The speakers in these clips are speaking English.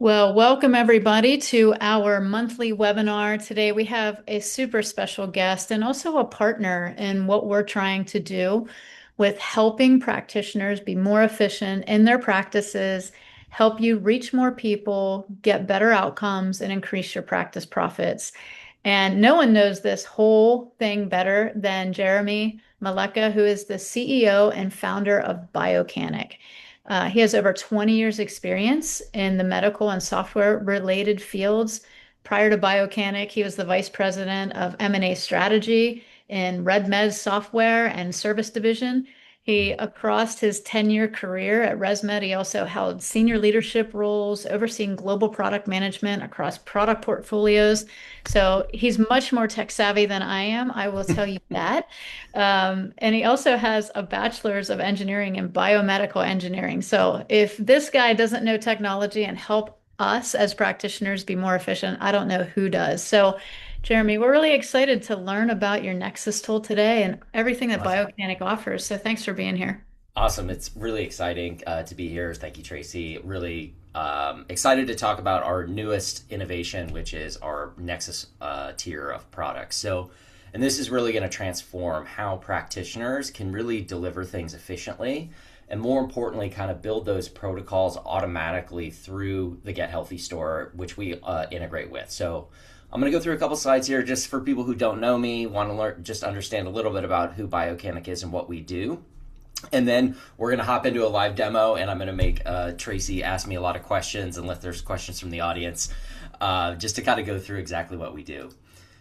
Well, welcome everybody to our monthly webinar. Today we have a super special guest and also a partner in what we're trying to do with helping practitioners be more efficient in their practices, help you reach more people, get better outcomes, and increase your practice profits. And no one knows this whole thing better than Jeremy Maleka, who is the CEO and founder of Biocanic. He has over 20 years experience in the medical and software related fields. Prior to Biocanic, he was the vice president of M&A strategy in RedMed's software and service division. Across his 10-year career at ResMed, he also held senior leadership roles, overseeing global product management across product portfolios. So he's much more tech savvy than I am, I will tell you that. And he also has a bachelor's of engineering in biomedical engineering. So if this guy doesn't know technology and help us as practitioners be more efficient, I don't know who does. So, Jeremy, we're really excited to learn about your Nexus tool today and everything that Awesome. Biocanic offers. So thanks for being here. Awesome. It's really exciting to be here. Thank you, Tracy. Really excited to talk about our newest innovation, which is our Nexus tier of products. And this is really going to transform how practitioners can really deliver things efficiently and, more importantly, kind of build those protocols automatically through the GetHealthy store, which we integrate with. So I'm going to go through a couple slides here just for people who don't know me, want to learn, just understand a little bit about who Biocanic is and what we do. And then we're going to hop into a live demo, and I'm going to make Tracy ask me a lot of questions, unless there's questions from the audience, just to kind of go through exactly what we do.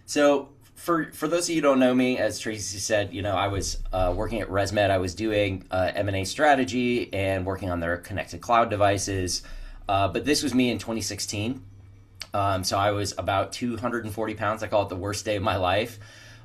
So for those of you who don't know me, as Tracy said, I was working at ResMed. I was doing M&A strategy and working on their connected cloud devices. But this was me in 2016. So I was about 240 pounds. I call it the worst day of my life.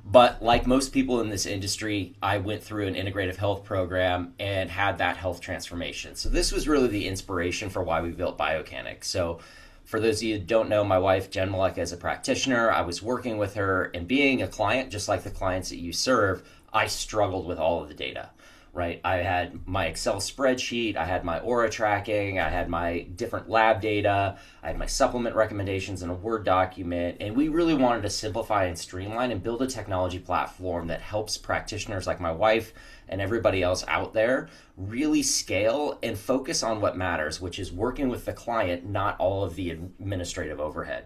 But like most people in this industry, I went through an integrative health program and had that health transformation. So this was really the inspiration for why we built Biocanic. So for those of you who don't know, my wife, Jen Malek, as a practitioner, I was working with her, and being a client, just like the clients that you serve, I struggled with all of the data. Right, I had my Excel spreadsheet, I had my Aura tracking, I had my different lab data, I had my supplement recommendations in a Word document, and we really wanted to simplify and streamline and build a technology platform that helps practitioners like my wife and everybody else out there really scale and focus on what matters, which is working with the client, not all of the administrative overhead.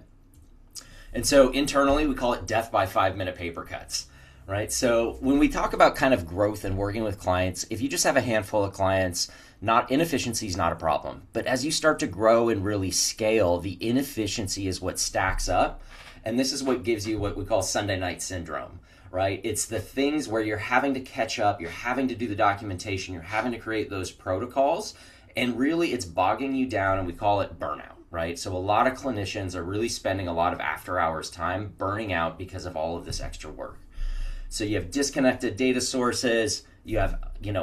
And so internally, we call it death by 5-minute paper cuts. Right. So when we talk about kind of growth and working with clients, if you just have a handful of clients, not inefficiency is not a problem. But as you start to grow and really scale, the inefficiency is what stacks up. And this is what gives you what we call Sunday night syndrome. Right. It's the things where you're having to catch up, you're having to do the documentation, you're having to create those protocols. And really, it's bogging you down, and we call it burnout. Right. So a lot of clinicians are really spending a lot of after hours time burning out because of all of this extra work. So you have disconnected data sources, you have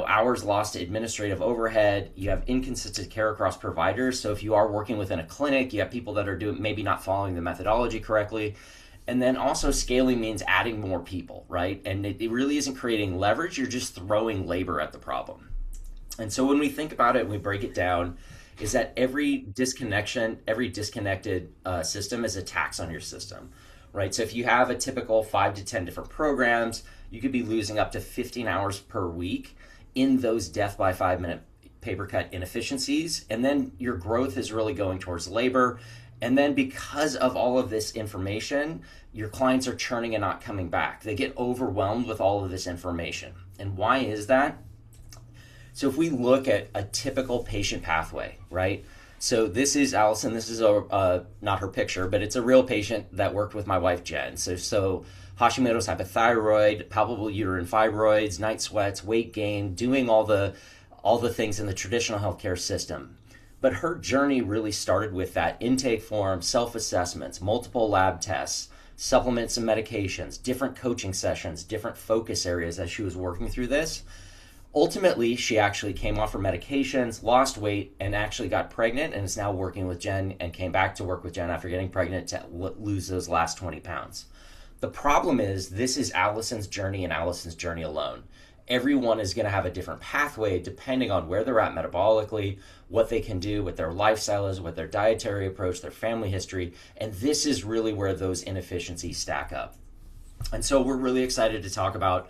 hours lost to administrative overhead, you have inconsistent care across providers. So if you are working within a clinic, you have people that are doing maybe not following the methodology correctly. And then also scaling means adding more people, right? And it really isn't creating leverage, you're just throwing labor at the problem. And so when we think about it and we break it down, is that every disconnection, every disconnected system is a tax on your system. Right, so if you have a typical 5 to 10 different programs, you could be losing up to 15 hours per week in those death by 5-minute paper cut inefficiencies. And then your growth is really going towards labor. And then because of all of this information, your clients are churning and not coming back. They get overwhelmed with all of this information. And why is that? So if we look at a typical patient pathway, right? So this is Allison. This is not her picture, but it's a real patient that worked with my wife, Jen. So Hashimoto's hypothyroid, palpable uterine fibroids, night sweats, weight gain, doing all the things in the traditional healthcare system. But her journey really started with that intake form, self-assessments, multiple lab tests, supplements and medications, different coaching sessions, different focus areas as she was working through this. Ultimately, she actually came off her medications, lost weight, and actually got pregnant, and is now working with Jen and came back to work with Jen after getting pregnant to lose those last 20 pounds. The problem is, this is Allison's journey and Allison's journey alone. everyone is going to have a different pathway depending on where they're at metabolically, what they can do, what their lifestyle is, what their dietary approach, their family history. And this is really where those inefficiencies stack up. And so we're really excited to talk about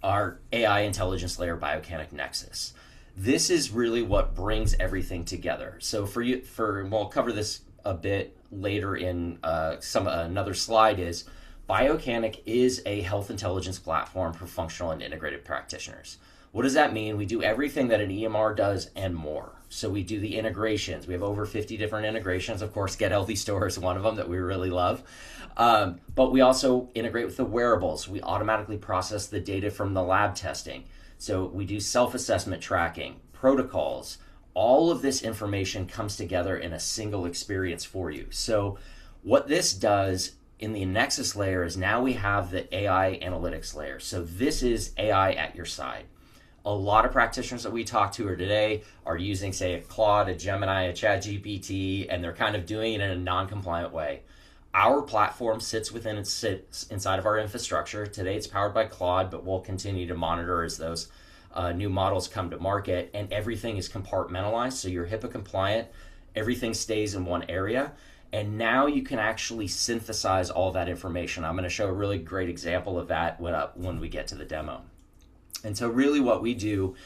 our AI intelligence layer, Biocanic Nexus. This is really what brings everything together. So we'll cover this a bit later in another slide, is Biocanic is a health intelligence platform for functional and integrated practitioners. What does that mean? We do everything that an EMR does and more. So we do the integrations. We have over 50 different integrations. Of course, GetHealthy Store is one of them that we really love. But we also integrate with the wearables. We automatically process the data from the lab testing. So we do self-assessment tracking, protocols. All of this information comes together in a single experience for you. So what this does in the Nexus layer is now we have the AI analytics layer. So this is AI at your side. A lot of practitioners that we talk to today are using, say, a Claude, a Gemini, a ChatGPT, and they're kind of doing it in a non-compliant way. Our platform sits inside of our infrastructure. Today it's powered by Claude, but we'll continue to monitor as those new models come to market, and everything is compartmentalized. So you're HIPAA compliant, everything stays in one area, and now you can actually synthesize all that information. I'm going to show a really great example of that when we get to the demo. And so really what we do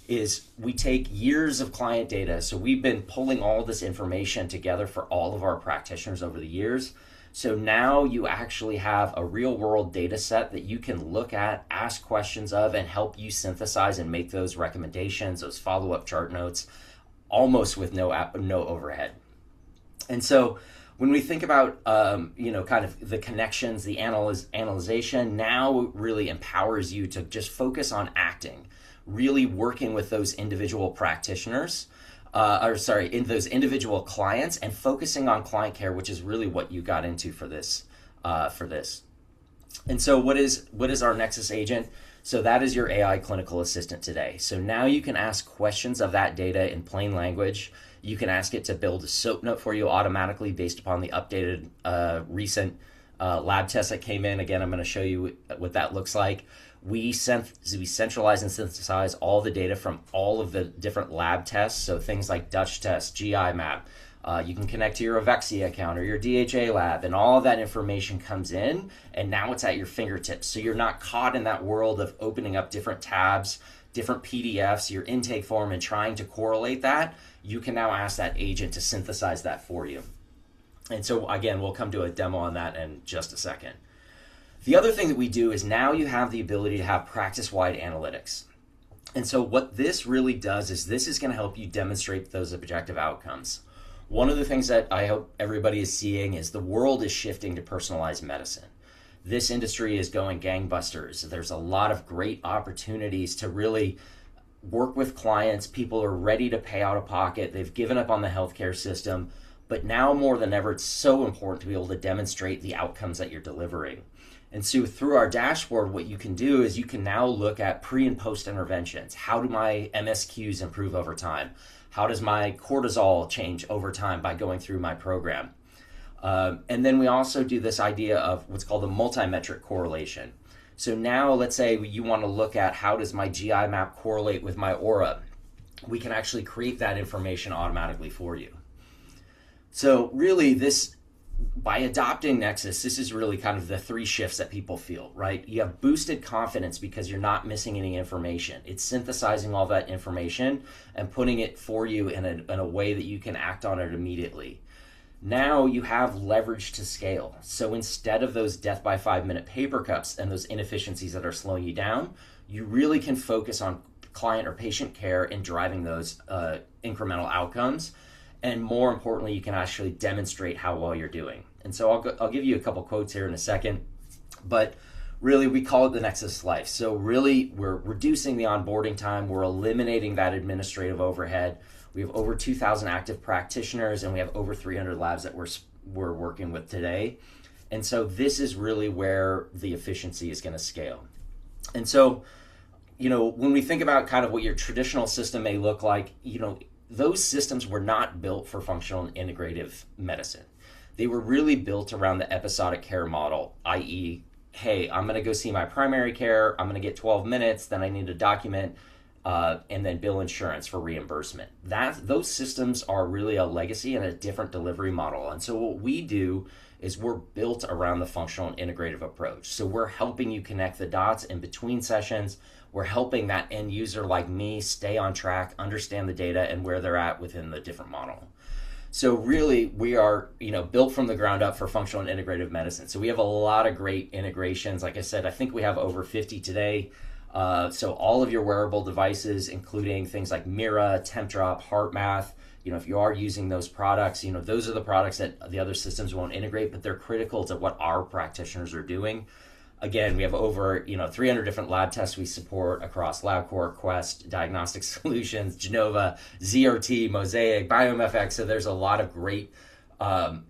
is we take years of client data. So we've been pulling all this information together for all of our practitioners over the years. So now you actually have a real world data set that you can look at, ask questions of, and help you synthesize and make those recommendations, those follow-up chart notes, almost with no overhead. And so when we think about, kind of the connections, the analyzation, now it really empowers you to just focus on acting, really working with those individual practitioners, in those individual clients, and focusing on client care, which is really what you got into for this. And so what is our Nexus agent? So that is your AI clinical assistant today. So now you can ask questions of that data in plain language. You can ask it to build a SOAP note for you automatically based upon the updated recent lab tests that came in. Again, I'm going to show you what that looks like. We centralize and synthesize all the data from all of the different lab tests. So things like Dutch test, GI map. You can connect to your Avexia account or your DHA lab, and all of that information comes in, and now it's at your fingertips. So you're not caught in that world of opening up different tabs, different PDFs, your intake form, and trying to correlate that. You can now ask that agent to synthesize that for you. And so again, we'll come to a demo on that in just a second. The other thing that we do is now you have the ability to have practice-wide analytics. And so what this really does is this is going to help you demonstrate those objective outcomes. One of the things that I hope everybody is seeing is the world is shifting to personalized medicine. This industry is going gangbusters. There's a lot of great opportunities to really work with clients. People are ready to pay out of pocket. They've given up on the healthcare system. But now more than ever, it's so important to be able to demonstrate the outcomes that you're delivering. And so through our dashboard, what you can do is you can now look at pre and post interventions. How do my MSQs improve over time? How does my cortisol change over time by going through my program? And then we also do this idea of what's called a multi-metric correlation. So now let's say you want to look at how does my GI map correlate with my aura. We can actually create that information automatically for you. So really by adopting Nexus, this is really kind of the three shifts that people feel, right? You have boosted confidence because you're not missing any information. It's synthesizing all that information and putting it for you in a way that you can act on it immediately. Now you have leverage to scale. So instead of those death by 5-minute paper cuts and those inefficiencies that are slowing you down, you really can focus on client or patient care and driving those incremental outcomes. And more importantly, you can actually demonstrate how well you're doing. And so I'll give you a couple quotes here in a second, but really we call it the Nexus Life. So really we're reducing the onboarding time, we're eliminating that administrative overhead. We have over 2,000 active practitioners, and we have over 300 labs that we're working with today. And so this is really where the efficiency is going to scale. And so, when we think about kind of what your traditional system may look like, those systems were not built for functional and integrative medicine. They were really built around the episodic care model, i.e., hey, I'm going to go see my primary care. I'm going to get 12 minutes. Then I need to document and then bill insurance for reimbursement. Those systems are really a legacy and a different delivery model. And so what we do is we're built around the functional and integrative approach. So we're helping you connect the dots in between sessions. We're helping that end user like me stay on track, understand the data and where they're at within the different model. So really, we are, built from the ground up for functional and integrative medicine. So we have a lot of great integrations. Like I said, I think we have over 50 today. So all of your wearable devices, including things like Mira, TempDrop, HeartMath, if you are using those products, those are the products that the other systems won't integrate, but they're critical to what our practitioners are doing. Again, we have over 300 different lab tests we support across LabCorp, Quest, Diagnostic Solutions, Genova, ZRT, Mosaic, BioMFX. So there's a lot of great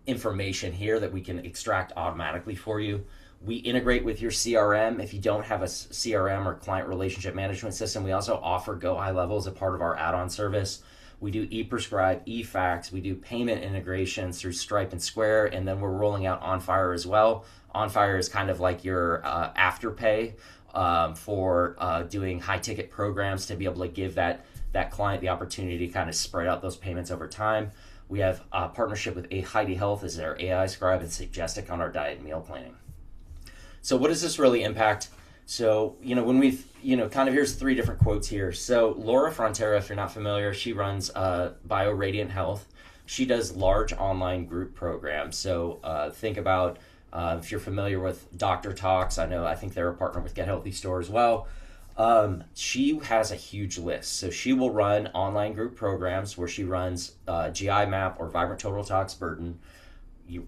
information here that we can extract automatically for you. We integrate with your CRM. If you don't have a CRM or client relationship management system, we also offer Go High Level as a part of our add-on service. We do e-prescribe, e-fax. We do payment integrations through Stripe and Square, and then we're rolling out OnFire as well. OnFire is kind of like your afterpay for doing high-ticket programs to be able to give that client the opportunity to kind of spread out those payments over time. We have a partnership with Heidi Health as their AI scribe and Suggestic on our diet and meal planning. So what does this really impact? So, when we've, kind of here's 3 different quotes here. So Laura Frontera, if you're not familiar, she runs BioRadiant Health. She does large online group programs. So think about if you're familiar with Doctor Talks, I think they're a partner with GetHealthy Store as well. She has a huge list. So she will run online group programs where she runs GI Map or Vibrant Total Tox Burden.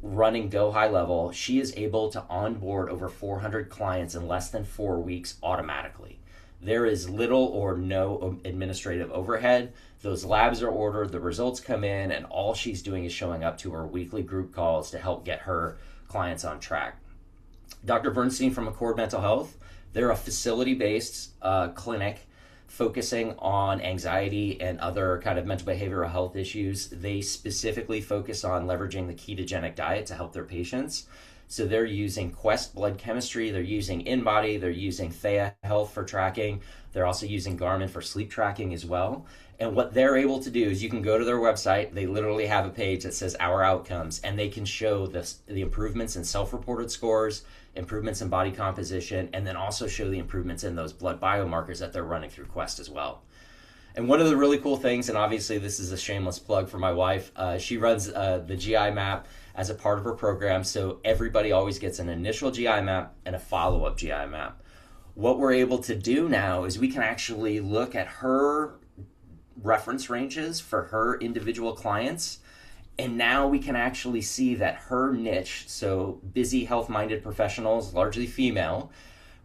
Running Go High Level, she is able to onboard over 400 clients in less than 4 weeks automatically. There is little or no administrative overhead. Those labs are ordered, the results come in, and all she's doing is showing up to her weekly group calls to help get her clients on track. Dr. Bernstein from Accord Mental Health, they're a facility-based clinic focusing on anxiety and other kind of mental behavioral health issues. They specifically focus on leveraging the ketogenic diet to help their patients. So they're using Quest blood chemistry, they're using InBody, they're using Thea Health for tracking. They're also using Garmin for sleep tracking as well. And what they're able to do is you can go to their website, they literally have a page that says our outcomes, and they can show the improvements in self-reported scores, improvements in body composition, and then also show the improvements in those blood biomarkers that they're running through Quest as well. And one of the really cool things, and obviously this is a shameless plug for my wife, she runs the GI map as a part of her program, so everybody always gets an initial GI map and a follow-up GI map. What we're able to do now is we can actually look at her reference ranges for her individual clients, and now we can actually see that her niche, so busy health-minded professionals, largely female,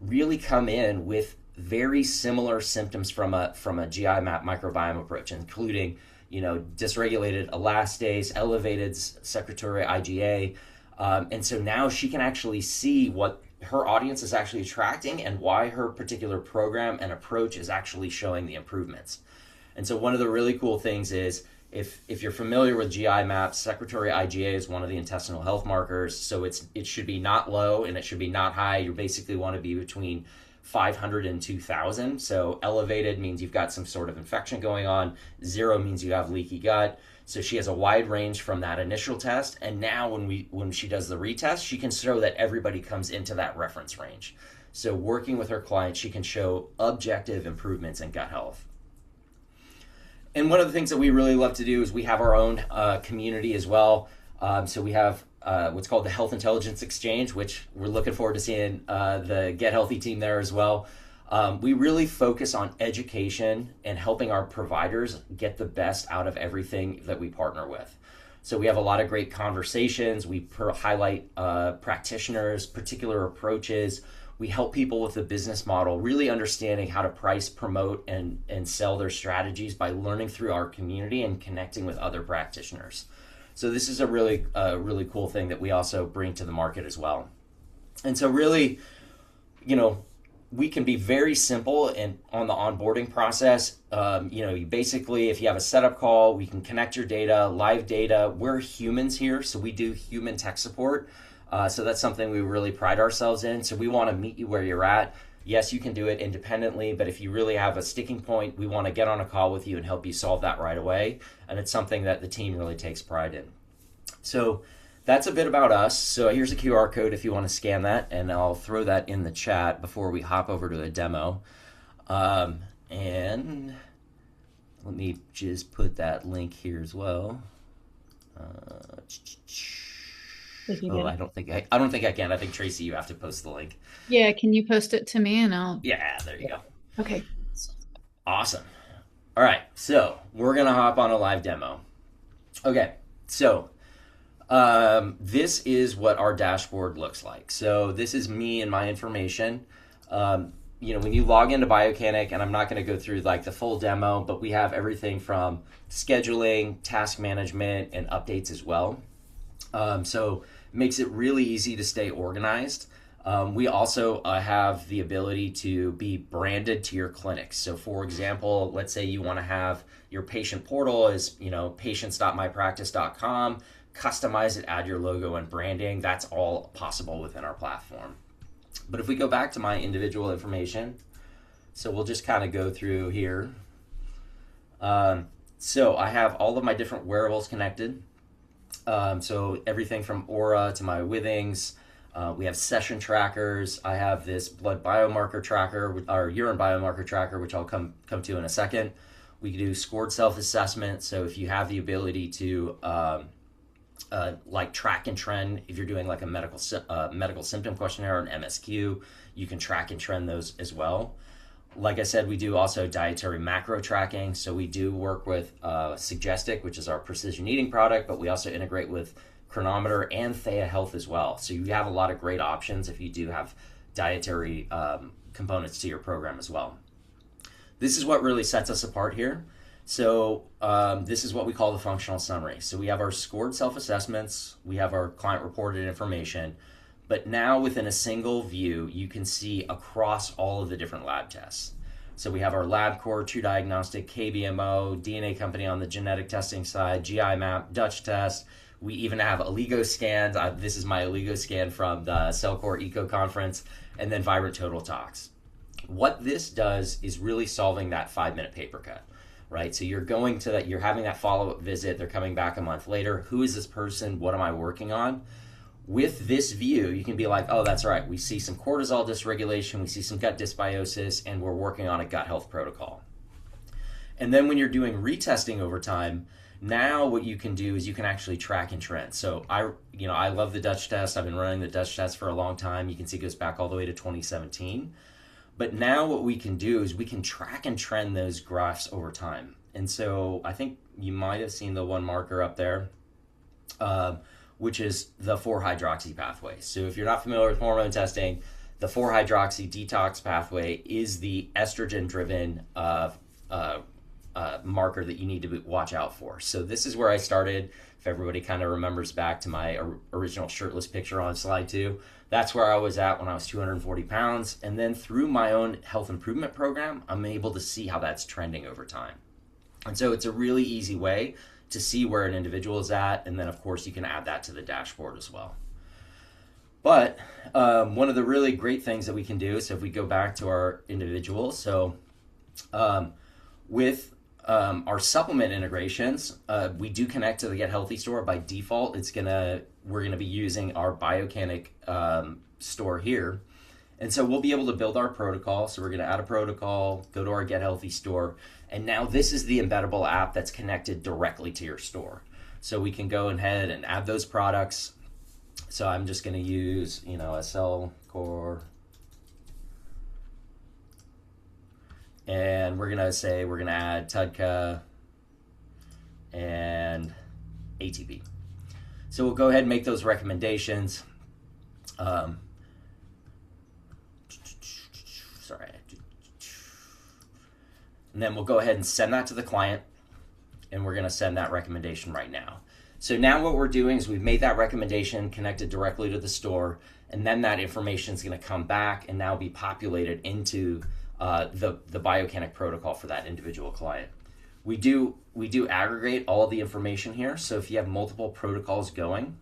really come in with very similar symptoms from a GI map microbiome approach, including dysregulated elastase, elevated secretory IgA, and so now she can actually see what her audience is actually attracting and why her particular program and approach is actually showing the improvements. And so one of the really cool things is if you're familiar with GI maps, secretory IgA is one of the intestinal health markers. So it should be not low and it should be not high. You basically want to be between 500 and 2,000. So elevated means you've got some sort of infection going on. 0 means you have leaky gut. So she has a wide range from that initial test. And now when she does the retest, she can show that everybody comes into that reference range. So working with her clients, she can show objective improvements in gut health. And one of the things that we really love to do is we have our own community as well. So we have what's called the Health Intelligence Exchange, which we're looking forward to seeing the GetHealthy team there as well. We really focus on education and helping our providers get the best out of everything that we partner with. So we have a lot of great conversations. We highlight practitioners, particular approaches. We help people with the business model, really understanding how to price, promote, and sell their strategies by learning through our community and connecting with other practitioners. So this is a really cool thing that we also bring to the market as well. And so really, we can be very simple on the onboarding process. You basically, if you have a setup call, we can connect your data, live data. We're humans here, so we do human tech support. So that's something we really pride ourselves in. So we want to meet you where you're at. Yes, you can do it independently, but if you really have a sticking point, we want to get on a call with you and help you solve that right away. And it's something that the team really takes pride in. So that's a bit about us. So here's a QR code if you want to scan that, and I'll throw that in the chat before we hop over to the demo. And let me just put that link here as well. If you Oh, get it. I don't think I can. I think Tracy, you have to post the link. Yeah, can you post it to me and I'll. Yeah, there you Yeah. go. Okay. Awesome. All right, so we're gonna hop on a live demo. Okay, so this is what our dashboard looks like. So this is me and my information. When you log into Biocanic, and I'm not going to go through like the full demo, but we have everything from scheduling, task management, and updates as well. So it makes it really easy to stay organized. We also have the ability to be branded to your clinics. So, for example, let's say you want to have your patient portal is, patients.mypractice.com, customize it, add your logo and branding. That's all possible within our platform. But if we go back to my individual information, so we'll just kind of go through here. So I have all of my different wearables connected. So everything from Aura to my Withings. We have session trackers. I have this blood biomarker tracker, or urine biomarker tracker, which I'll come to in a second. We can do scored self-assessment. So if you have the ability to like track and trend, if you're doing like a medical symptom questionnaire or an MSQ, you can track and trend those as well. Like I said, we do also dietary macro tracking. So we do work with Suggestic, which is our precision eating product, but we also integrate with Chronometer and Thea Health as well. So you have a lot of great options if you do have dietary components to your program as well. This is what really sets us apart here. So this is what we call the functional summary. So we have our scored self-assessments, we have our client reported information, but now within a single view, you can see across all of the different lab tests. So we have our LabCorp, True Diagnostic, KBMO, DNA Company on the genetic testing side, GI Map, Dutch test. We even have Oligo scans. This is my Oligo scan from the Cellcore Eco Conference, and then Vibrant Total Tox. What this does is really solving that 5-minute paper cut, right? So you're going to that, you're having that follow-up visit. They're coming back a month later. Who is this person? What am I working on? With this view, you can be like, oh, that's right. We see some cortisol dysregulation. We see some gut dysbiosis, and we're working on a gut health protocol. And then when you're doing retesting over time, now what you can do is you can actually track and trend. So I love the Dutch test. I've been running the Dutch test for a long time. You can see it goes back all the way to 2017. But now what we can do is we can track and trend those graphs over time. And so I think you might have seen the one marker up there, which is the 4-hydroxy pathway. So if you're not familiar with hormone testing, the 4-hydroxy detox pathway is the estrogen-driven marker that you need to watch out for. So this is where I started. If everybody kind of remembers back to my original shirtless picture on slide 2, that's where I was at when I was 240 pounds. And then through my own health improvement program, I'm able to see how that's trending over time. And so it's a really easy way to see where an individual is at. And then, of course, you can add that to the dashboard as well. But one of the really great things that we can do, so if we go back to our individuals, so with our supplement integrations, we do connect to the GetHealthy store. By default, we're gonna be using our Biocanic store here. And so we'll be able to build our protocol. So we're gonna add a protocol, go to our GetHealthy store, and now this is the embeddable app that's connected directly to your store. So we can go ahead and add those products. So I'm just gonna use, a Cellcore, and we're gonna add TUDCA and ATP. So we'll go ahead and make those recommendations. And then we'll go ahead and send that to the client, and we're gonna send that recommendation right now. So now what we're doing is we've made that recommendation connected directly to the store, and then that information is gonna come back and now be populated into the Biocanic protocol for that individual client. We do aggregate all of the information here. So if you have multiple protocols going,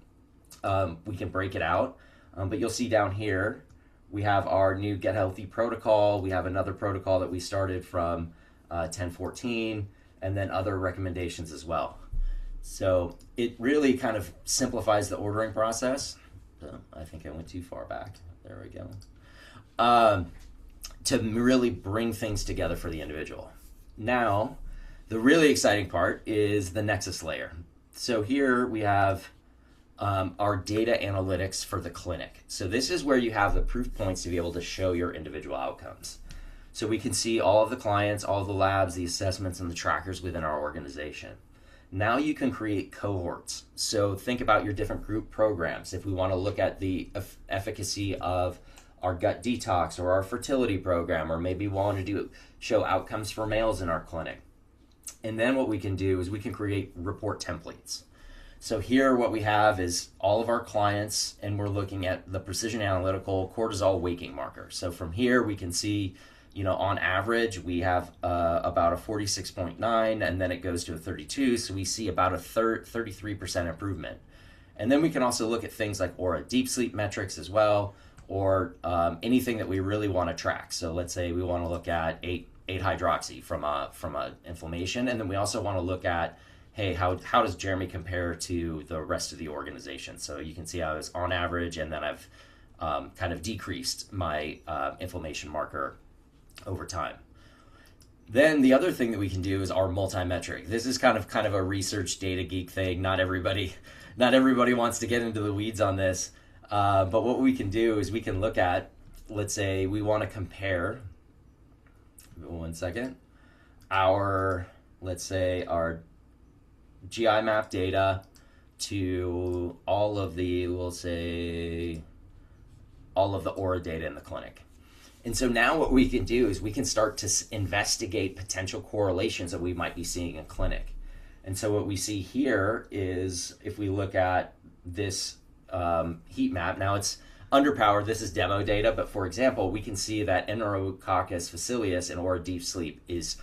We can break it out. But you'll see down here, we have our new GetHealthy protocol. We have another protocol that we started from 1014, and then other recommendations as well. So it really kind of simplifies the ordering process. So I think I went too far back. There we go. To really bring things together for the individual. Now, the really exciting part is the Nexus layer. So here we have our data analytics for the clinic. So this is where you have the proof points to be able to show your individual outcomes. So we can see all of the clients, all of the labs, the assessments, and the trackers within our organization. Now you can create cohorts. So think about your different group programs. If we want to look at the efficacy of our gut detox or our fertility program, or maybe want to show outcomes for males in our clinic. And then what we can do is we can create report templates. So here what we have is all of our clients, and we're looking at the precision analytical cortisol waking marker. So from here we can see, on average we have about a 46.9, and then it goes to a 32. So we see about a 33% improvement. And then we can also look at things like aura deep sleep metrics as well, or anything that we really want to track. So let's say we want to look at 8-hydroxy from a inflammation, and then we also want to look at, hey, how does Jeremy compare to the rest of the organization? So you can see I was on average, and then I've kind of decreased my inflammation marker over time. Then the other thing that we can do is our multi-metric. This is kind of a research data geek thing. Not everybody wants to get into the weeds on this. But what we can do is we can look at, let's say we want to compare, one second, let's say our GI map data to all of the aura data in the clinic. And so now what we can do is we can start to investigate potential correlations that we might be seeing in clinic. And so what we see here is, if we look at this heat map, now it's underpowered, this is demo data, but for example, we can see that Enterococcus facilis in aura deep sleep is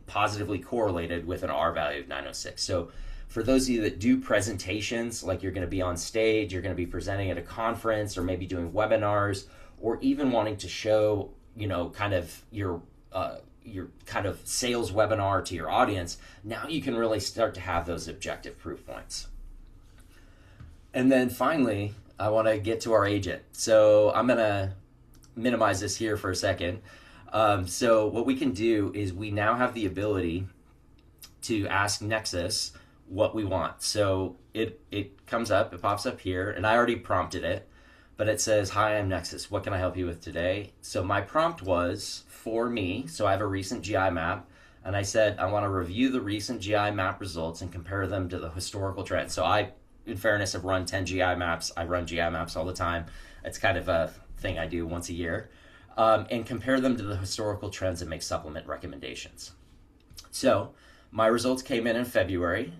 positively correlated with an R value of 906. So for those of you that do presentations, like you're going to be on stage, you're going to be presenting at a conference, or maybe doing webinars, or even wanting to show, kind of your kind of sales webinar to your audience, now you can really start to have those objective proof points. And then finally, I want to get to our agent. So I'm going to minimize this here for a second. So what we can do is we now have the ability to ask Nexus what we want. So it comes up, it pops up here, and I already prompted it, but it says, "Hi, I'm Nexus. What can I help you with today?" So my prompt was for me. So I have a recent GI map, and I said, I want to review the recent GI map results and compare them to the historical trends. So I, in fairness, have run 10 GI maps. I run GI maps all the time. It's kind of a thing I do once a year. And compare them to the historical trends and make supplement recommendations. So my results came in February.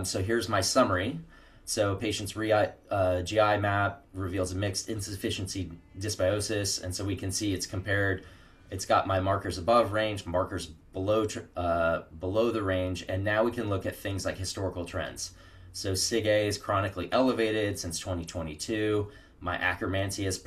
So here's my summary. So patient's GI map reveals a mixed insufficiency dysbiosis, and so we can see it's compared. It's got my markers above range, markers below the range, and now we can look at things like historical trends. So SIG-A is chronically elevated since 2022. My Akkermansia is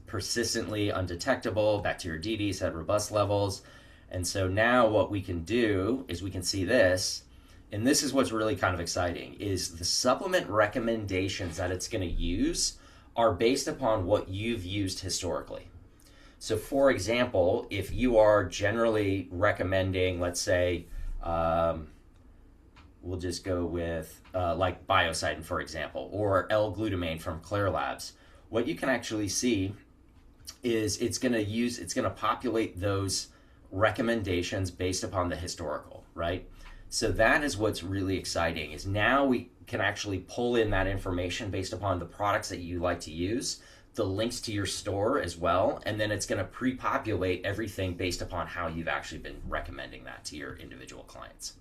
persistently undetectable. Bacteroidetes had robust levels. And so now what we can do is we can see this, and this is what's really kind of exciting, is the supplement recommendations that it's going to use are based upon what you've used historically. So for example, if you are generally recommending, let's say, we'll just go with like Biocidin, for example, or L-glutamine from Claire Labs, what you can actually see is it's going to populate those recommendations based upon the historical, right? So that is what's really exciting, is now we can actually pull in that information based upon the products that you like to use, the links to your store as well, and then it's going to pre-populate everything based upon how you've actually been recommending that to your individual clients.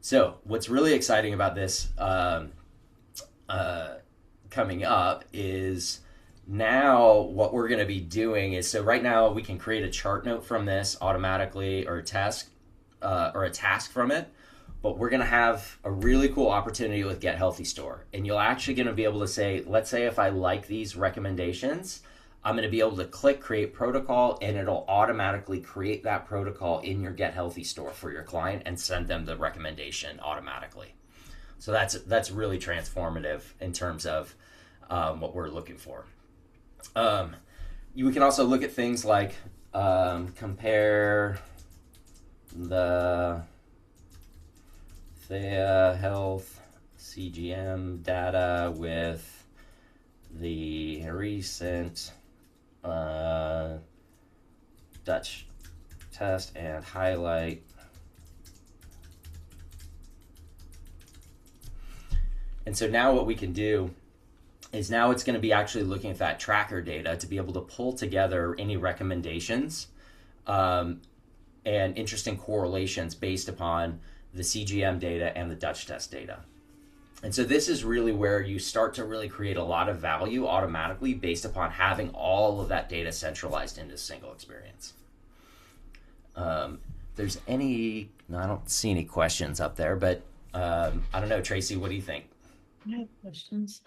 So what's really exciting about this coming up is now what we're going to be doing is, so right now we can create a chart note from this automatically, or a task from it, But we're going to have a really cool opportunity with Get Healthy Store. And you're actually going to be able to say, let's say if I like these recommendations, I'm going to be able to click create protocol, and it'll automatically create that protocol in your Get Healthy Store for your client and send them the recommendation automatically. So that's really transformative in terms of what we're looking for. We can also look at things like compare the Thea Health CGM data with the recent Dutch test and highlight. And so now what we can do is now it's going to be actually looking at that tracker data to be able to pull together any recommendations and interesting correlations based upon the CGM data and the Dutch test data. And so this is really where you start to really create a lot of value automatically based upon having all of that data centralized into a single experience. There's any, I don't see any questions up there, but I don't know, Tracy, what do you think? I have questions.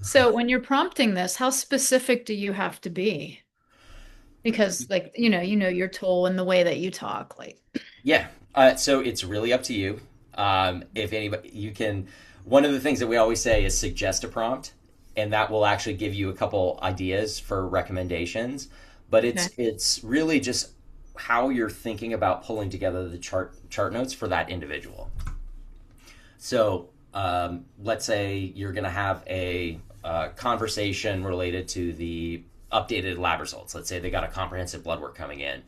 So when you're prompting this, how specific do you have to be? Because like, you know your tool and the way that you talk, like. Yeah. So it's really up to you. If anybody, you can, one of the things that we always say is suggest a prompt, and that will actually give you a couple ideas for recommendations. But Okay. it's really just how you're thinking about pulling together the chart notes for that individual. So let's say you're going to have a conversation related to the updated lab results. Let's say they got a comprehensive blood work coming in,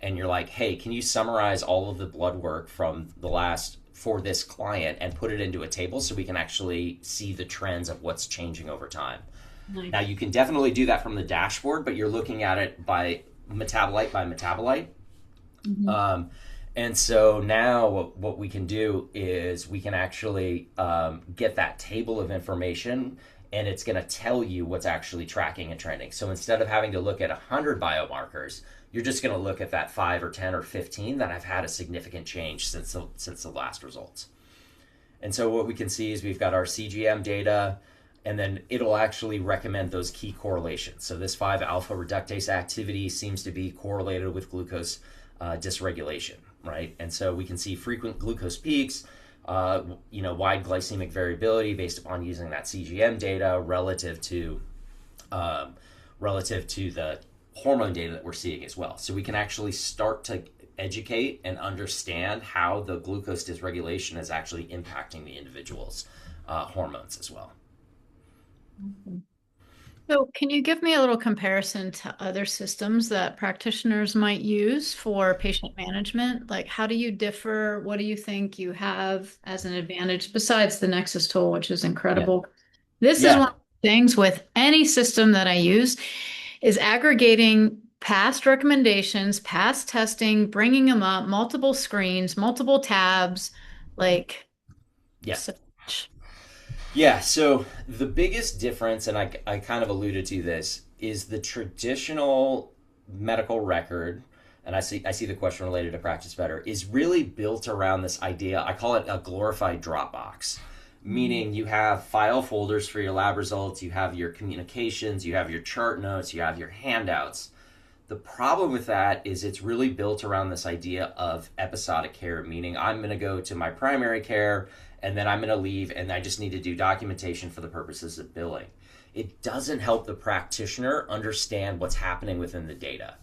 and you're like, hey, can you summarize all of the blood work from the last for this client and put it into a table so we can actually see the trends of what's changing over time? Nice. Now, you can definitely do that from the dashboard, but you're looking at it by metabolite. Mhm. And so now what we can do is we can actually get that table of information, and it's going to tell you what's actually tracking and trending. So instead of having to look at 100 biomarkers, you're just going to look at that 5 or 10 or 15 that have had a significant change since the last results. And so what we can see is we've got our CGM data, and then it'll actually recommend those key correlations. So this 5-alpha reductase activity seems to be correlated with glucose dysregulation, right? And so we can see frequent glucose peaks, wide glycemic variability based upon using that CGM data relative to the hormone data that we're seeing as well. So we can actually start to educate and understand how the glucose dysregulation is actually impacting the individual's hormones as well. So, can you give me a little comparison to other systems that practitioners might use for patient management? Like, how do you differ? What do you think you have as an advantage besides the Nexus tool, which is Yeah. incredible? This is one Yeah. of the things with any system that I use is aggregating past recommendations, past testing, bringing them up, multiple screens, multiple tabs, like Yeah. so much. Yeah, so the biggest difference, and I kind of alluded to this, is the traditional medical record, and I see the question related to Practice Better, is really built around this idea. I call it a glorified Dropbox, meaning you have file folders for your lab results, you have your communications, you have your chart notes, you have your handouts. The problem with that is it's really built around this idea of episodic care, meaning I'm going to go to my primary care and then I'm going to leave and I just need to do documentation for the purposes of billing. It doesn't help the practitioner understand what's happening within the data.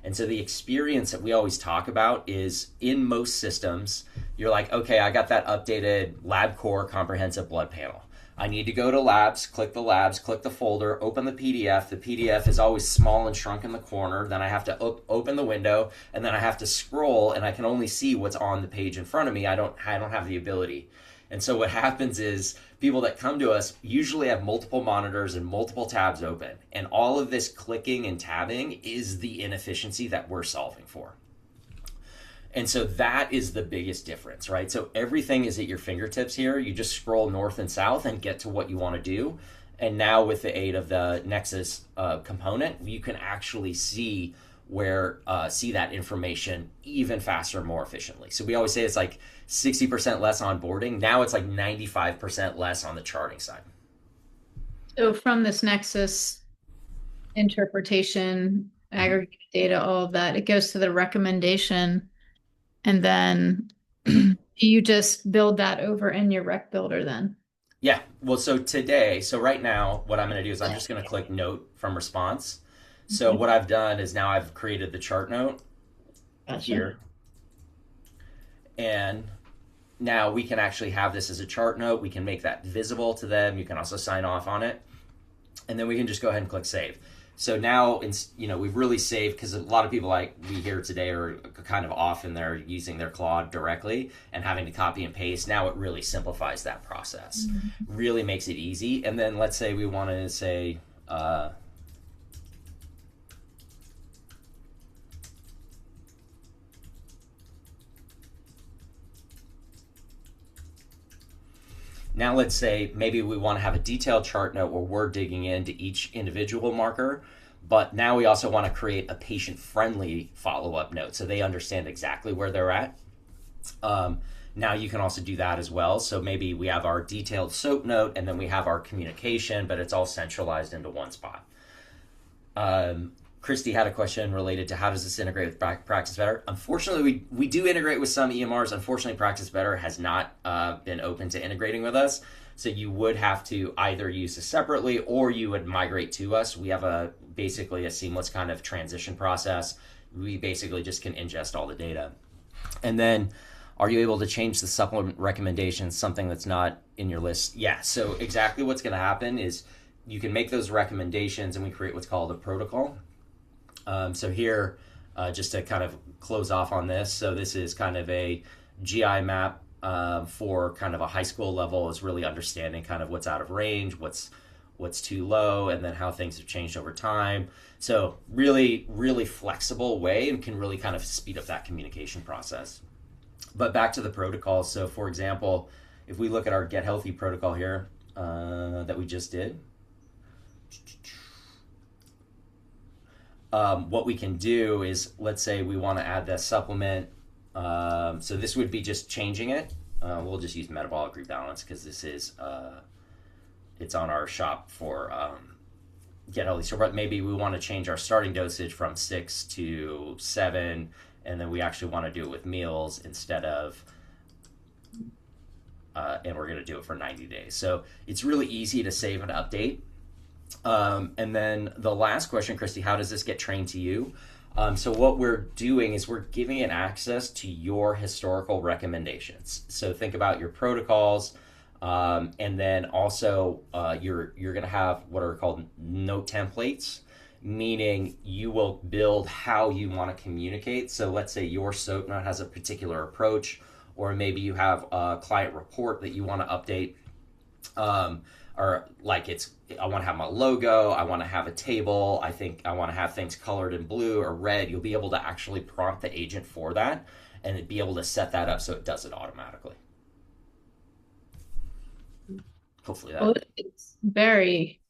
And so the experience that we always talk about is in most systems, you're like, okay, I got that updated LabCorp comprehensive blood panel. I need to go to labs, click the folder, open the PDF. The PDF is always small and shrunk in the corner. Then I have to open the window, and then I have to scroll, and I can only see what's on the page in front of me. I don't have the ability. And so what happens is people that come to us usually have multiple monitors and multiple tabs open. And all of this clicking and tabbing is the inefficiency that we're solving for. And so that is the biggest difference, right? So everything is at your fingertips here. You just scroll north and south and get to what you want to do. And now with the aid of the Nexus component, you can actually see where see that information even faster, more efficiently. So we always say it's like 60% less onboarding. Now it's like 95% less on the charting side. So from this Nexus interpretation, Mm-hmm. aggregate data, all of that, it goes to the recommendation, and then Mm-hmm. you just build that over in your rec builder then. Yeah. Well, so right now, what I'm going to do is I'm just going to click note from response. So Mhm. what I've done is now I've created the chart note Gotcha. here, and now we can actually have this as a chart note. We can make that visible to them. You can also sign off on it, and then we can just go ahead and click save. So now, we've really saved, because a lot of people like we hear today are kind of off in there using their Claude directly and having to copy and paste. Now it really simplifies that process, Mhm. really makes it easy. And then let's say we want to say, now let's say maybe we want to have a detailed chart note where we're digging into each individual marker, but now we also want to create a patient-friendly follow-up note so they understand exactly where they're at. Now you can also do that as well. So maybe we have our detailed SOAP note and then we have our communication, but it's all centralized into one spot. Christy had a question related to how does this integrate with Practice Better. Unfortunately, we do integrate with some EMRs. Unfortunately, Practice Better has not been open to integrating with us. So you would have to either use this separately or you would migrate to us. We have basically a seamless kind of transition process. We basically just can ingest all the data. And then are you able to change the supplement recommendations, something that's not in your list? Yeah, so exactly what's going to happen is you can make those recommendations and we create what's called a protocol. So here, just to kind of close off on this, so this is kind of a GI map for kind of a high school level, is really understanding kind of what's out of range, what's too low, and then how things have changed over time. So really, really flexible way and can really kind of speed up that communication process. But back to the protocol. So for example, if we look at our GetHealthy protocol here that we just did, what we can do is, let's say we want to add that supplement. So this would be just changing it. We'll just use metabolic rebalance because this is it's on our shop for GetHealthy. So maybe we want to change our starting dosage from 6 to 7, and then we actually want to do it with meals instead of and we're going to do it for 90 days. So it's really easy to save and update. And then the last question, Christy, how does this get trained to you? So what we're doing is we're giving it access to your historical recommendations. So think about your protocols, and then also you're going to have what are called note templates, meaning you will build how you want to communicate. So let's say your SOAP note has a particular approach, or maybe you have a client report that you want to update. Or like I want to have my logo, I want to have a table, I think I want to have things colored in blue or red. You'll be able to actually prompt the agent for that and be able to set that up so it does it automatically. Hopefully Well, that. it's very,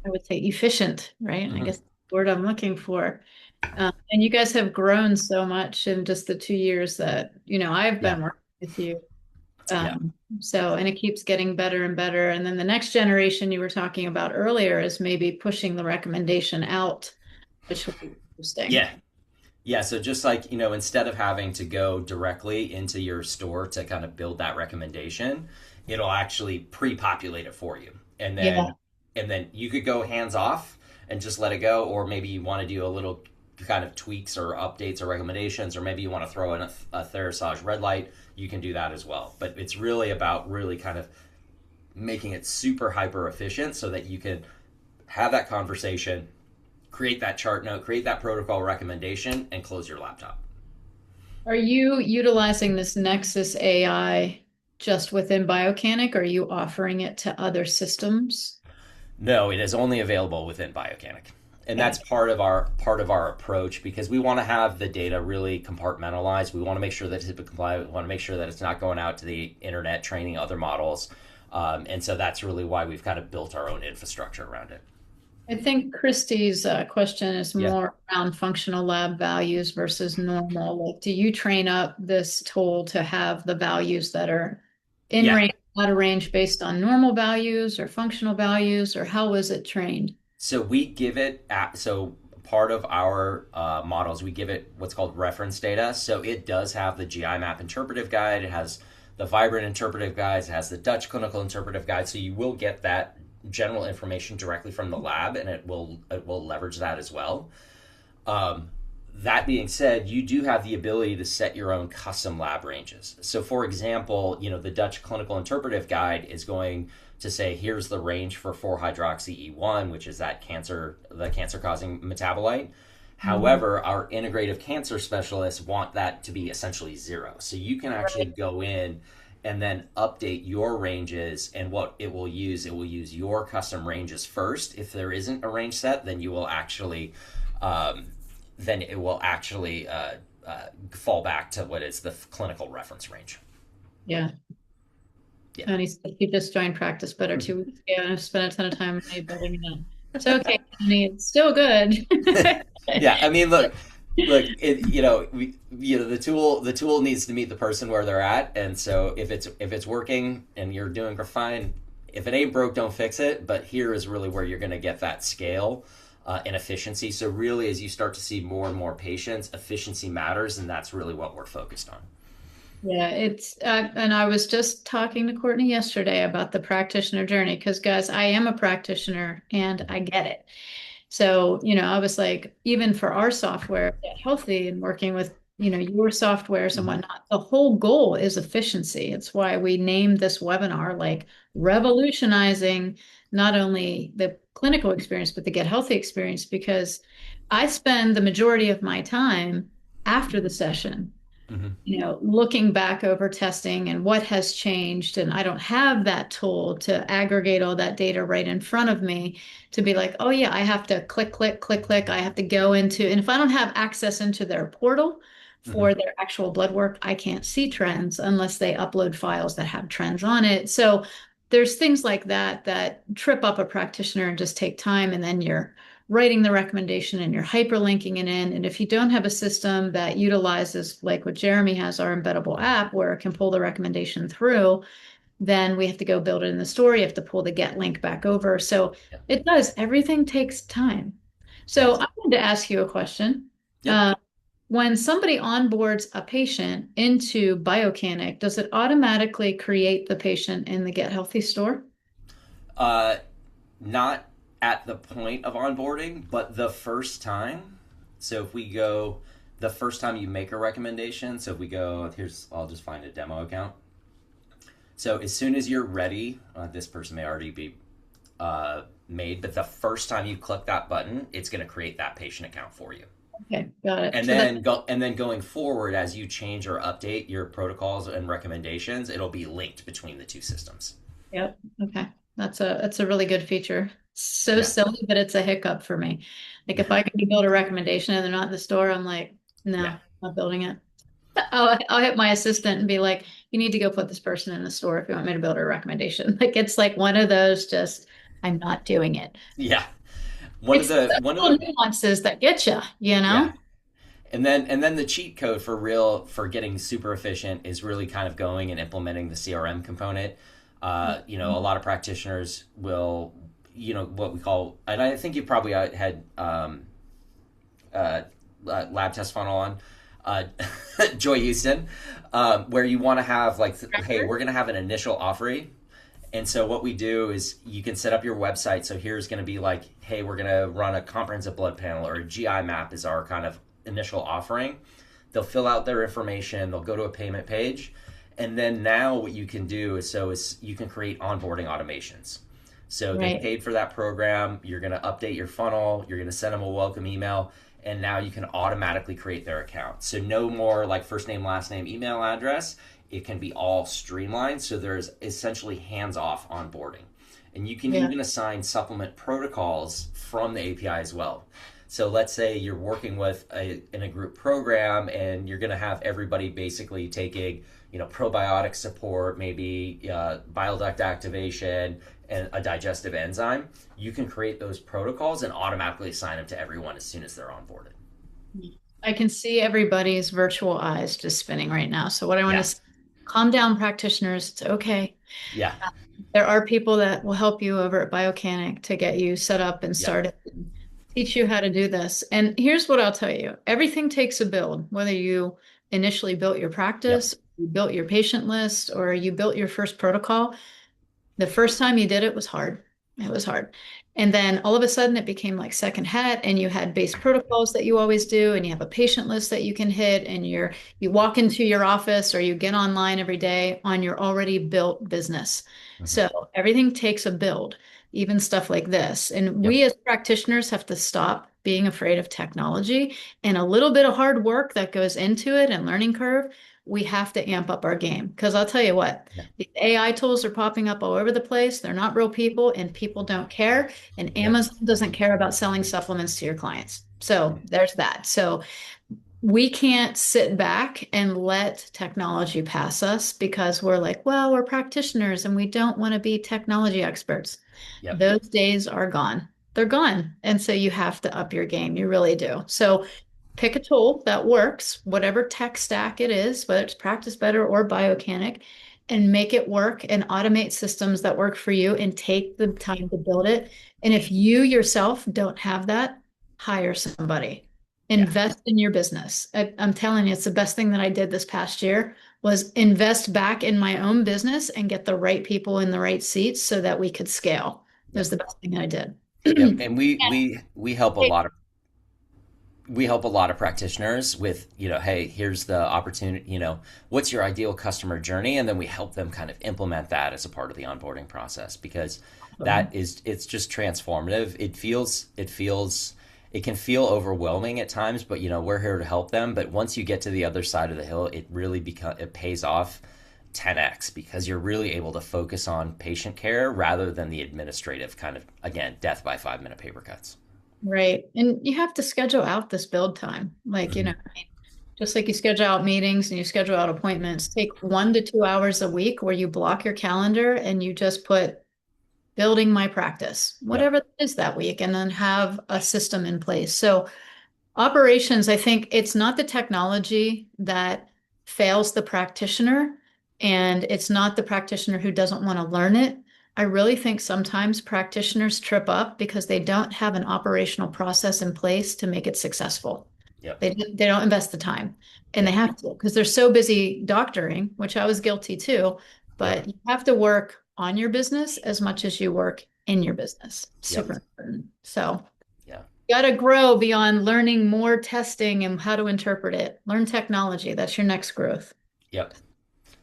I would say, efficient, right? I Mm-hmm. guess that's the word I'm looking for. And you guys have grown so much in just the 2 years that, I've Yeah. been working with you. Yeah. And it keeps getting better and better. And then the next generation you were talking about earlier is maybe pushing the recommendation out, which will be interesting. Yeah. Yeah, so just like, instead of having to go directly into your store to kind of build that recommendation, it'll actually pre-populate it for you. And Yeah. then you could go hands off and just let it go, or maybe you want to do a little kind of tweaks or updates or recommendations, or maybe you want to throw in a Therasage red light, you can do that as well. But it's really about really kind of making it super hyper efficient so that you can have that conversation, create that chart note, create that protocol recommendation, and close your laptop. Are you utilizing this Nexus AI just within Biocanic? Or are you offering it to other systems? No, it is only available within Biocanic. And that's Gotcha. part of our approach, because we want to have the data really compartmentalized. We want to make sure that it's HIPAA compliant. We want to make sure that it's not going out to the internet training other models. And so that's really why we've kind of built our own infrastructure around it. I think Christie's question is Yeah. more around functional lab values versus normal. Like, do you train up this tool to have the values that are in Yeah. range, out of range based on normal values or functional values, or how was it trained? So we give it so part of our models we give it what's called reference data. So it does have the GI map interpretive guide. It has the vibrant interpretive guides. It has the Dutch clinical interpretive guide. So you will get that general information directly from the lab, and it will leverage that as well. Um, that being said, you do have the ability to set your own custom lab ranges. So, for example, the Dutch Clinical Interpretive Guide is going to say, here's the range for 4-hydroxy E1, which is the cancer-causing metabolite. Mhm. However, our integrative cancer specialists want that to be essentially zero. So you can actually go in and then update your ranges, and what it will use your custom ranges first. If there isn't a range set, um, then it will actually fall back to what is the clinical reference range. Yeah. Yeah. Tony said he just joined practice better 2 weeks ago and I've spent a ton of time on my building it up. So okay, Tony, it's still good. Yeah. I mean, look, the tool needs to meet the person where they're at, and so if it's working and you're doing fine, if it ain't broke, don't fix it. But here is really where you're going to get that scale and efficiency. So really, as you start to see more and more patients, efficiency matters, and that's really what we're focused on. Yeah, and I was just talking to Courtney yesterday about the practitioner journey because, guys, I am a practitioner and I get it. So, I was like, even for our software, Get Healthy and working with, your softwares and Mm-hmm. whatnot, the whole goal is efficiency. It's why we named this webinar like revolutionizing not only the clinical experience, but the Get Healthy experience, because I spend the majority of my time after the session Mm-hmm. looking back over testing and what has changed. And I don't have that tool to aggregate all that data right in front of me to be like, oh, yeah, I have to click, click, click, click. I have to go into, and if I don't have access into their portal Mm-hmm. for their actual blood work, I can't see trends unless they upload files that have trends on it. So there's things like that that trip up a practitioner and just take time. And then you're writing the recommendation and you're hyperlinking it in. And if you don't have a system that utilizes, like what Jeremy has, our embeddable app, where it can pull the recommendation through, then we have to go build it in the store. You have to pull the get link back over. So Yeah. it does, everything takes time. So Yes. I wanted to ask you a question. Yep. Uh, when somebody onboards a patient into Biocanic, does it automatically create the patient in the Get Healthy store? Uh, Not at the point of onboarding, but the first time. So if we go, the first time you make a recommendation. So if we go, I'll just find a demo account. So as soon as you're ready, this person may already be made, but the first time you click that button, it's going to create that patient account for you. Okay, got it. And So that, then going forward, as you change or update your protocols and recommendations, it'll be linked between the two systems. yep. Okay. That's a really good feature. So Yeah. silly, but it's a hiccup for me. Like if I can build a recommendation and they're not in the store, I'm like, Yeah. no, not building it. I'll hit my assistant and be like, you need to go put this person in the store if you want me to build a recommendation. Like it's like one of those just I'm not doing it. Yeah. One of It's the the one of little the nuances that get you, you yeah. know? And then the cheat code for getting super efficient is really kind of going and implementing the CRM component. A lot of practitioners will, what we call, and I think you probably had lab test funnel on, uh, Joy Houston, where you want to have like, hey, we're going to have an initial offering. And so what we do is you can set up your website. So here's going to be like, hey, we're going to run a comprehensive blood panel, or a GI map is our kind of initial offering. They'll fill out their information. They'll go to a payment page. And then now what you can do is you can create onboarding automations. So they Right. paid for that program. You're going to update your funnel. You're going to send them a welcome email. And now you can automatically create their account. So no more like first name, last name, email address. It can be all streamlined. So there's essentially hands off onboarding. And you can Yeah. even assign supplement protocols from the API as well. So let's say you're working with in a group program and you're going to have everybody basically taking, probiotic support, maybe bile duct activation, and a digestive enzyme. You can create those protocols and automatically assign them to everyone as soon as they're onboarded. I can see everybody's virtual eyes just spinning right now. So what I want to Yeah, say, calm down, practitioners. It's okay. yeah, There are people that will help you over at Biocanic to get you set up and yep, started and teach you how to do this. And here's what I'll tell you. Everything takes a build, whether you initially built your yep, practice, you built your patient list, or you built your first protocol. The first time you did it was hard. It was hard. And then all of a sudden it became like second hat and you had base protocols that you always do and you have a patient list that you can hit and you walk into your office or you get online every day on your already built business. hmm, So everything takes a build, even stuff like this. And yep, we as practitioners have to stop being afraid of technology and a little bit of hard work that goes into it and learning curve. We have to amp up our game because I'll tell you what, yeah, these AI tools are popping up all over the place. They're not real people, and people don't care. And yep, Amazon doesn't care about selling supplements to your clients. So there's that. So we can't sit back and let technology pass us because we're like, well, we're practitioners and we don't want to be technology experts. yep, Those days are gone. They're gone. And so you have to up your game. You really do. So pick a tool that works, whatever tech stack it is, whether it's Practice Better or Biocanic, and make it work and automate systems that work for you and take the time to build it. And if you yourself don't have that, hire somebody. yeah, Invest in your business. I'm telling you, it's the best thing that I did this past year was invest back in my own business and get the right people in the right seats so that we could scale. It was yep, the best thing I did. yep. And we help a And lot of practitioners with, hey, here's the opportunity, what's your ideal customer journey, and then we help them kind of implement that as a part of the onboarding process, because it's just transformative. It can feel overwhelming at times, but we're here to help them. But once you get to the other side of the hill, it pays off 10x, because you're really able to focus on patient care rather than the administrative kind of, again, death by 5-minute paper cuts. Right. And you have to schedule out this build time. Like, Mhm. I mean, just like you schedule out meetings and you schedule out appointments, take 1 to 2 hours a week where you block your calendar and you just put building my practice, Yep, whatever that is that week, and then have a system in place. So operations, I think it's not the technology that fails the practitioner, and it's not the practitioner who doesn't want to learn it. I really think sometimes practitioners trip up because they don't have an operational process in place to make it successful. yep, They don't invest the time, and they yep, have to because they're so busy doctoring, which I was guilty too. yep, But you have to work on your business as much as you work in your business. yep, Super important. So yeah, got to grow beyond learning more testing and how to interpret it. Learn technology. That's your next growth. yep.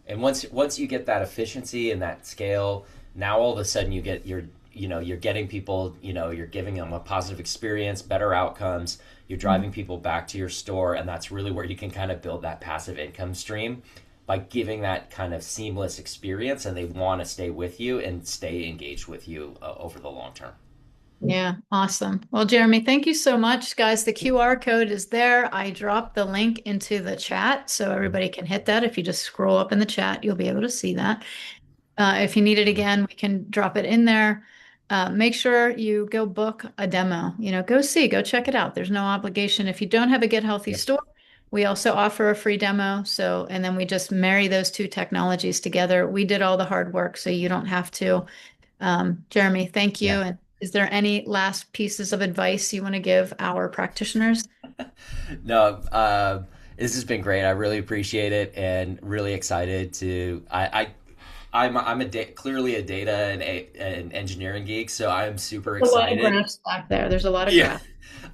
And once you get that efficiency and that scale, now all of a sudden you're getting people, you're giving them a positive experience, better outcomes. You're driving people back to your store, and that's really where you can kind of build that passive income stream by giving that kind of seamless experience, and they want to stay with you and stay engaged with you over the long term. Yeah, awesome. Well, Jeremy, thank you so much, guys. The QR code is there. I dropped the link into the chat so everybody can hit that. If you just scroll up in the chat, you'll be able to see that. If you need it again, we can drop it in there. Make sure you go book a demo. Go check it out. There's no obligation. If you don't have a Get Healthy Yep. store, we also offer a free demo. So, and then we just marry those two technologies together. We did all the hard work, so you don't have to. Jeremy, thank you. Yeah. And is there any last pieces of advice you want to give our practitioners? No, this has been great. I really appreciate it, and really excited to. Clearly a data and an engineering geek, so I'm super A lot of excited. graphs back there. There's a lot of Yeah, graphs.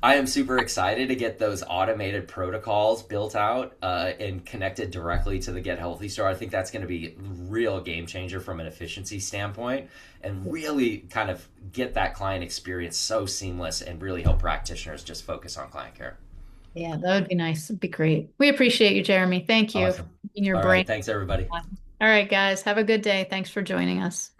I am super excited to get those automated protocols built out and connected directly to the Get Healthy store. I think that's going to be a real game changer from an efficiency standpoint, and really kind of get that client experience so seamless, and really help practitioners just focus on client care. Yeah, that would be nice. It'd be great. We appreciate you, Jeremy. Thank you for Awesome. keeping your All brain right. Thanks, everybody. on. All right, guys, have a good day. Thanks for joining us.